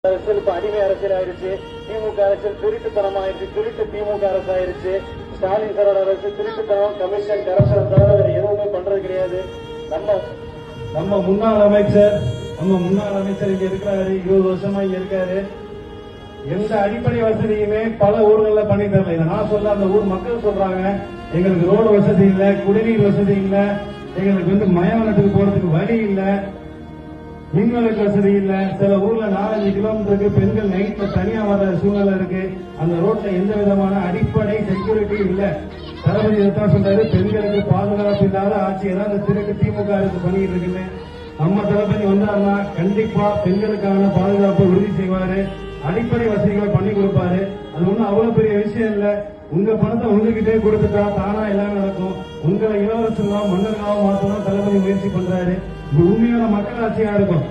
அரசியல் இப்ப அடிமை அரசியல் ஆயிருச்சு. திமுக அரசியல் திருட்டுத்தனமாயிருச்சு. திருட்டு திமுக அரசு ஆயிருச்சு. ஸ்டாலின் சாரோட அரசு திருட்டுத்தனம், கமிஷன், கரப்ஷன் தவிர வேற எதுவுமே பண்றது கிடையாது. நம்ம முன்னாள் அமைச்சர் இங்க இருக்கிறாரு, 20 வருஷமா இங்க இருக்காரு. எந்த அடிப்படை வசதியுமே பல ஊர்கள்ல பண்ணி தரல. இதை நான் சொல்ல, அந்த ஊர் மக்கள் சொல்றாங்க, எங்களுக்கு ரோடு வசதி இல்ல, குடிநீர் வசதி இல்ல, எங்களுக்கு மயவனத்துக்கு போறதுக்கு வழி இல்ல, மின்விளக்கு வசதி இல்ல. சில ஊர்ல 4-5 கிலோமீட்டருக்கு பெண்கள் நைட்ல தனியா வர்ற சூழ்நிலை இருக்கு. அந்த ரோட்ல எந்த விதமான அடிப்படை செக்யூரிட்டி இல்ல. தளபதி தான் சொல்றாரு, பெண்களுக்கு பாதுகாப்பு இல்லாத ஆட்சி ஏதாவது திருட்டு திமுக அரசு பண்ணிட்டு இருக்குன்னு. நம்ம தளபதி வந்தாருன்னா கண்டிப்பா பெண்களுக்கான பாதுகாப்பை உறுதி செய்வாரு, அடிப்படை வசதிகளை பண்ணி கொடுப்பாரு. அது ஒண்ணும் அவ்வளவு பெரிய விஷயம் இல்ல. உங்க பணத்தை உங்ககிட்டே கொடுத்துட்டா தானா எல்லாம் நடக்கும். உங்களை இளவரசர்களாவும் மன்னர்களாவும் மாற்றணும் தளபதி முயற்சி பண்றாரு. இது உண்மையான மக்களாட்சியா இருக்கும்.